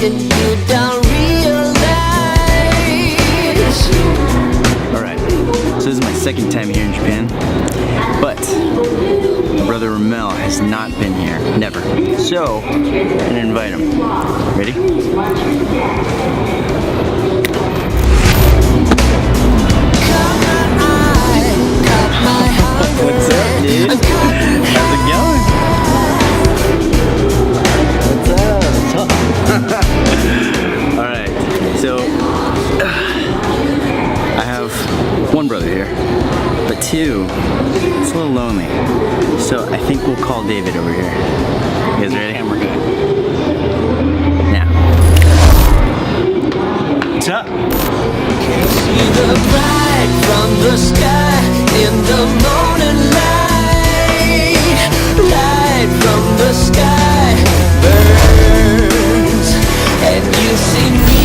that you don't realize. Alright, so this is my second time here in Japan, but my brother Ramel has not been here, never. So, I'm gonna invite him. Ready? What's up, dude? How's it going? What's up? Alright, so I have one brother here, but two, it's a little lonely. So I think we'll call David over here. You guys ready? And we're good. Now. What's up? See the light from the sky in the morning light. Light from the sky burns, and you see me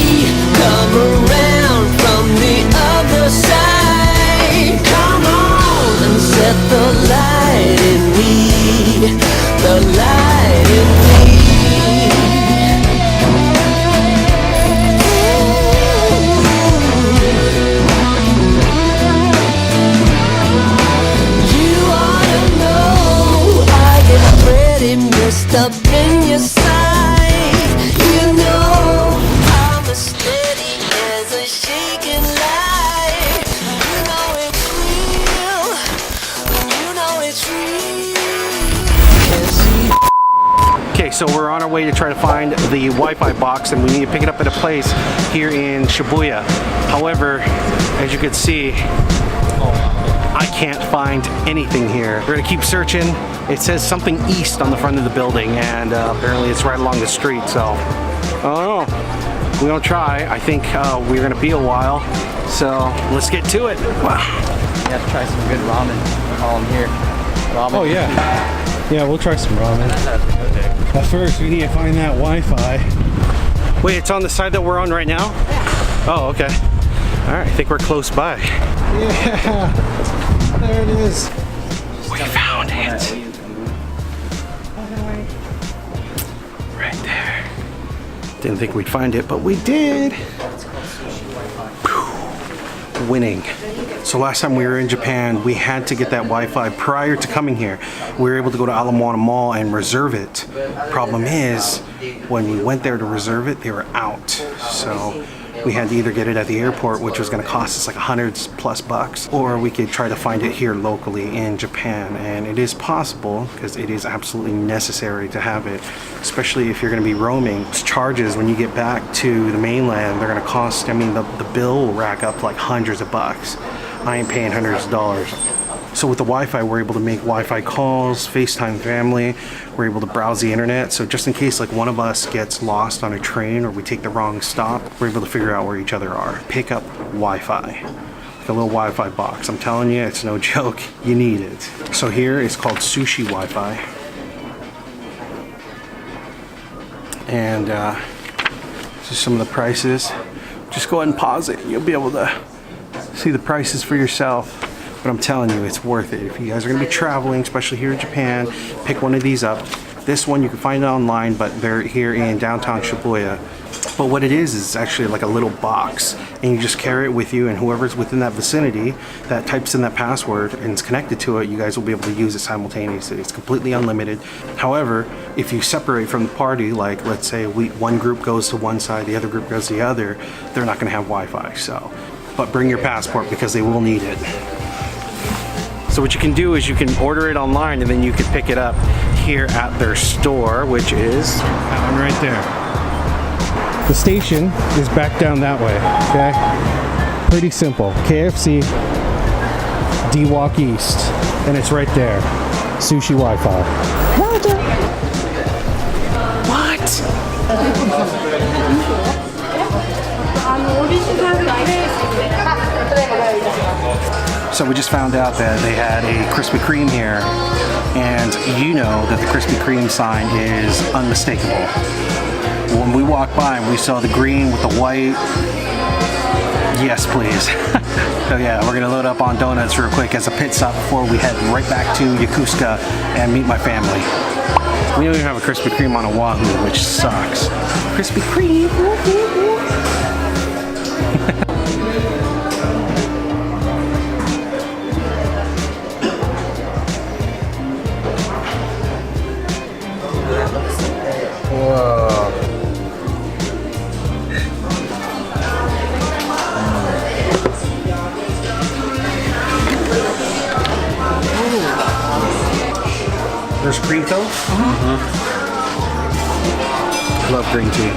come around from the other side. Come on and set the light in me, the light in me. Messed up in your sight, you know I'm as steady as a shaking light. You know it's real, you know it's real. Okay, so we're on our way to try to find the Wi-Fi box, and we need to pick it up at a place here in Shibuya. However, as you can see, I can't find anything here. We're gonna keep searching. It says something east on the front of the building, and apparently it's right along the street, so I don't know. We're gonna try. I think we're gonna be a while, so let's get to it. Wow. You have to try some good ramen while I'm here. Ramen. Oh yeah. Yeah, we'll try some ramen. At first, we need to find that Wi-Fi. Wait, it's on the side that we're on right now? Oh, okay. All right, I think we're close by. Yeah, there it is. We found it. Right there. Didn't think we'd find it, but we did. Winning. So last time we were in Japan, we had to get that Wi-Fi prior to coming here. We were able to go to Aloha Mall and reserve it. Problem is, when we went there to reserve it, they were out. So we had to either get it at the airport, which was going to cost us like $100+, or we could try to find it here locally in Japan. And it is possible, because it is absolutely necessary to have it, especially if you're going to be roaming. Charges when you get back to the mainland, they're going to cost, I mean, the bill will rack up like hundreds of bucks. I ain't paying hundreds of dollars. So with the Wi-Fi, we're able to make Wi-Fi calls, FaceTime family, we're able to browse the internet. So just in case like one of us gets lost on a train or we take the wrong stop, we're able to figure out where each other are. Pick up Wi-Fi, like a little Wi-Fi box. I'm telling you, it's no joke, you need it. So here it's called Sushi Wi-Fi. And this is some of the prices. Just go ahead and pause it. You'll be able to see the prices for yourself. But I'm telling you, it's worth it. If you guys are gonna be traveling, especially here in Japan, pick one of these up. This one you can find it online, but they're here in downtown Shibuya. But what it is actually like a little box, and you just carry it with you, and whoever's within that vicinity that types in that password and is connected to it, you guys will be able to use it simultaneously. It's completely unlimited. However, if you separate from the party, like let's say one group goes to one side, the other group goes to the other, they're not gonna have Wi-Fi. So, but bring your passport because they will need it. So what you can do is you can order it online, and then you can pick it up here at their store, which is that one right there. The station is back down that way, okay? Pretty simple. KFC, D-Walk East, and it's right there. Sushi Wi-Fi. What? So we just found out that they had a Krispy Kreme here, and you know that the Krispy Kreme sign is unmistakable. When we walked by, we saw the green with the white. Yes, please. So yeah, we're gonna load up on donuts real quick as a pit stop before we head right back to Yokosuka and meet my family. We don't even have a Krispy Kreme on Oahu, which sucks. Krispy Kreme. Whoa. There's cream toast? Love green tea.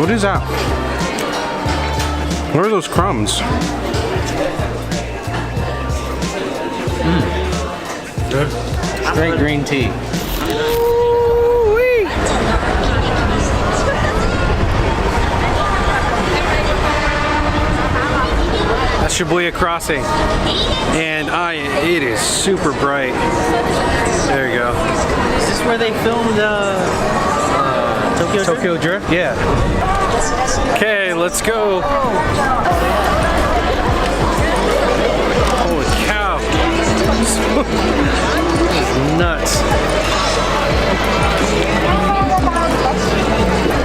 What is that? What are those crumbs? Good. Straight green tea. Ooh-wee. That's Shibuya Crossing, and it is super bright. There you go. Is this where they filmed Tokyo Drift? Yeah. Okay, let's go. Holy cow. Nuts.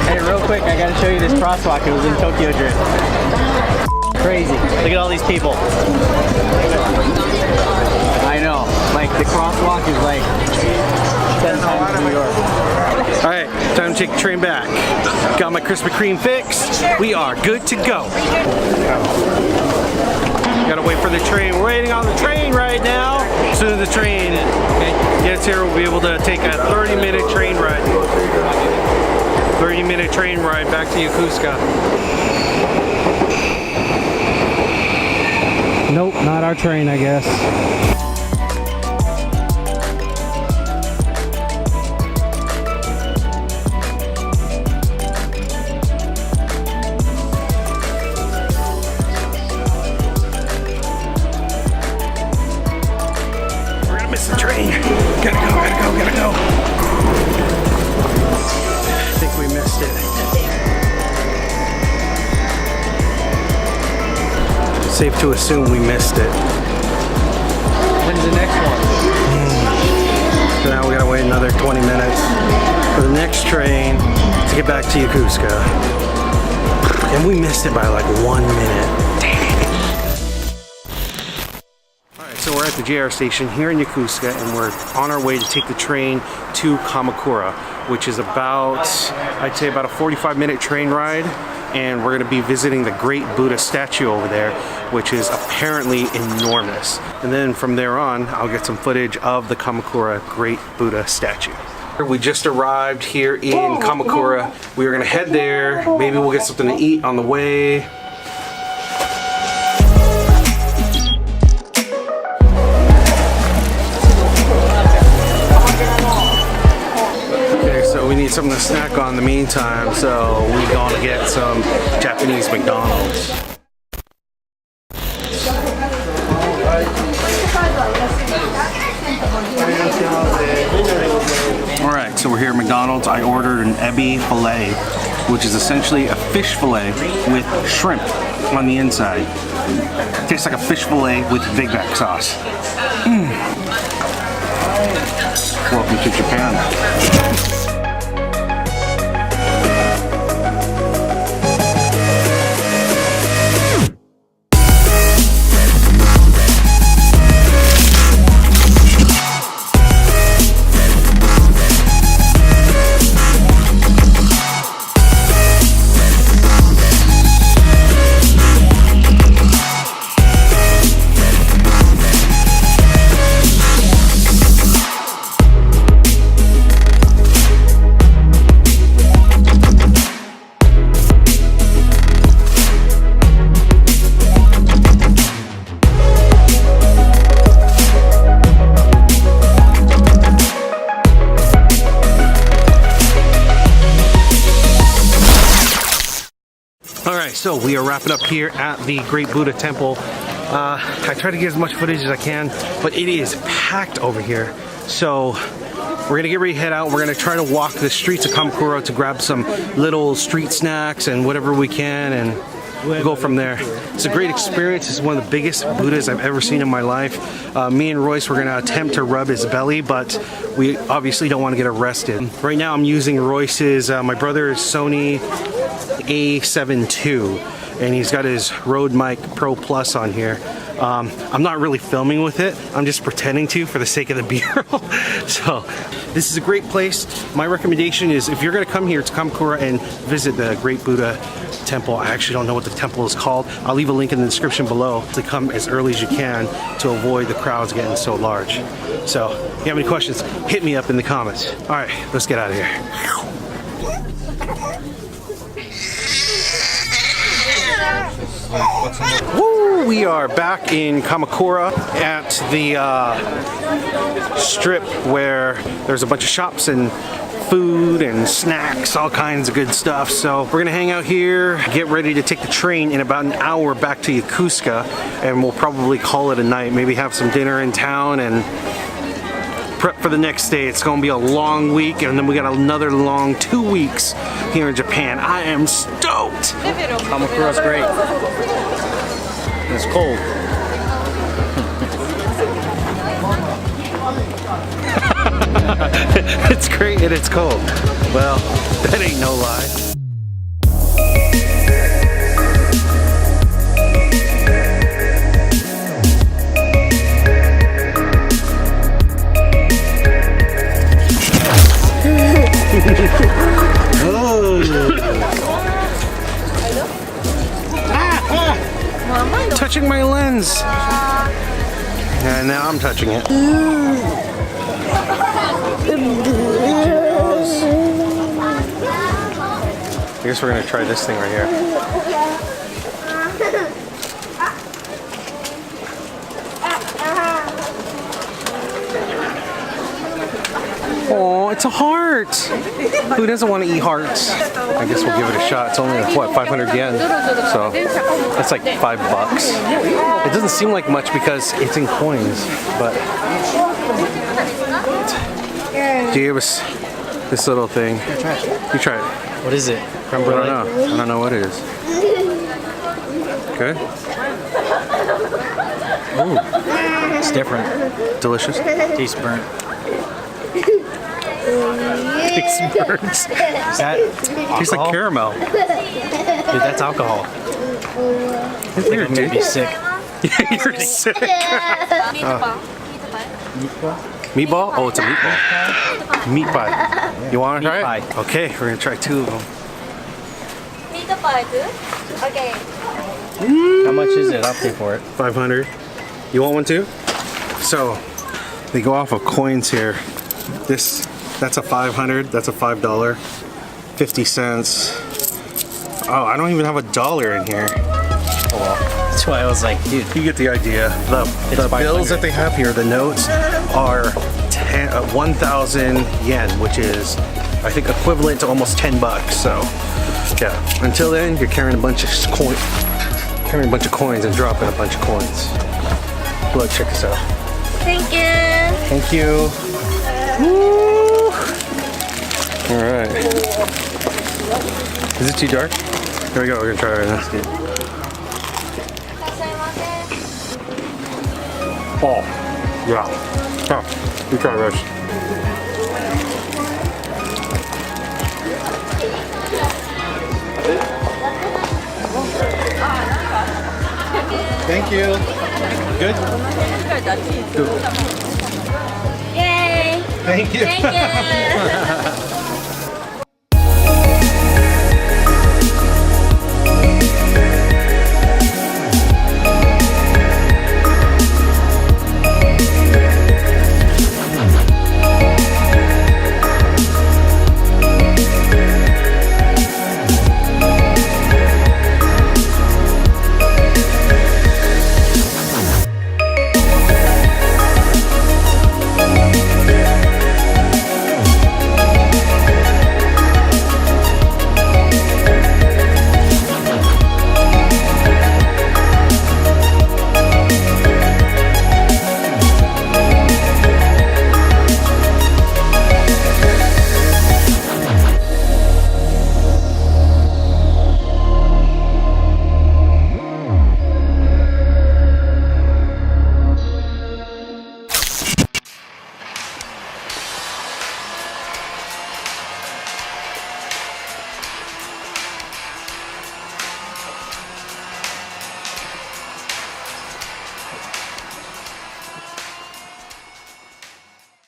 Hey, real quick, I gotta show you this crosswalk. It was in Tokyo Drift. Crazy. Look at all these people. I know. Like, the crosswalk is like 10 times New York. All right, time to take the train back. Got my Krispy Kreme fixed. We are good to go. Gotta wait for the train. We're waiting on the train right now. As soon as the train gets here, we'll be able to take a 30-minute train ride. 30-minute train ride back to Yokosuka. Nope, not our train, I guess. We're gonna miss the train. Gotta go. I think we missed it. Safe to assume we missed it. When's the next one? So now we gotta wait another 20 minutes for the next train to get back to Yokosuka. And we missed it by like 1 minute. Dang. Alright, so we're at the JR station here in Yokosuka, and we're on our way to take the train to Kamakura, which is about, I'd say about a 45-minute train ride. And we're going to be visiting the Great Buddha statue over there, which is apparently enormous. And then from there on, I'll get some footage of the Kamakura Great Buddha statue. We just arrived here in Kamakura. We are going to head there. Maybe we'll get something to eat on the way. We need something to snack on in the meantime, so we're going to get some Japanese McDonald's. Alright, so we're here at McDonald's. I ordered an ebi filet, which is essentially a fish filet with shrimp on the inside. It tastes like a fish filet with Big Mac sauce. Welcome to Japan. So we are wrapping up here at the Great Buddha Temple. I try to get as much footage as I can, but it is packed over here. So we're gonna get ready to head out. We're gonna try to walk the streets of Kamakura to grab some little street snacks and whatever we can, and we'll go from there. It's a great experience. It's one of the biggest Buddhas I've ever seen in my life. Me and Royce were going to attempt to rub his belly, but we obviously don't want to get arrested. Right now I'm using Royce's, my brother's Sony A7 II, and he's got his Rode Mic Pro Plus on here. I'm not really filming with it. I'm just pretending to for the sake of the B-roll. So this is a great place. My recommendation is if you're gonna come here to Kamakura and visit the Great Buddha Temple, I actually don't know what the temple is called. I'll leave a link in the description below to come as early as you can to avoid the crowds getting so large. So if you have any questions, hit me up in the comments. All right, let's get out of here. Woo, we are back in Kamakura at the strip where there's a bunch of shops and food and snacks, all kinds of good stuff. So we're gonna hang out here, get ready to take the train in about an hour back to Yokosuka, and we'll probably call it a night, maybe have some dinner in town and prep for the next day. It's gonna be a long week, and then we got another long 2 weeks here in Japan. I am stoked. Kamakura's great. It's cold. It's great and it's cold. Well, that ain't no lie. Touching my lens. And now I'm touching it. I guess we're gonna try this thing right here. Oh, it's a heart. Who doesn't want to eat hearts? I guess we'll give it a shot. It's only like, what, 500 yen? So that's like $5. It doesn't seem like much because it's in coins, but do you give us this little thing? You try it. What is it? I don't know. I don't know what it is. Okay. Ooh. It's different. Delicious. Tastes burnt. Tastes burnt. Is that Tastes like caramel. Dude, that's alcohol. You're I'm gonna be sick. You're sick. Meatball? Oh, it's a meatball. Meat pie. You want to try Meat it? Okay, we're gonna try 2 of them. Meat pie, good? Okay. How much is it? I'll pay for it. 500. You want one too? So they go off of coins here. That's a 500. That's a $5. 50 cents. Oh, I don't even have $1 in here. Oh well. That's why I was like, dude. You get the idea. The bills that they have here, the notes, are 1,000 yen, which is, I think, equivalent to almost $10. So, yeah. Until then, you're carrying a bunch of coins and dropping a bunch of coins. Look, check this out. Thank you. Thank you. Woo! All right. Is it too dark? Here we go. We're gonna try it right now. Oh, yeah. Oh, you try this. Thank you. Good? Yay. Thank you. Thank you.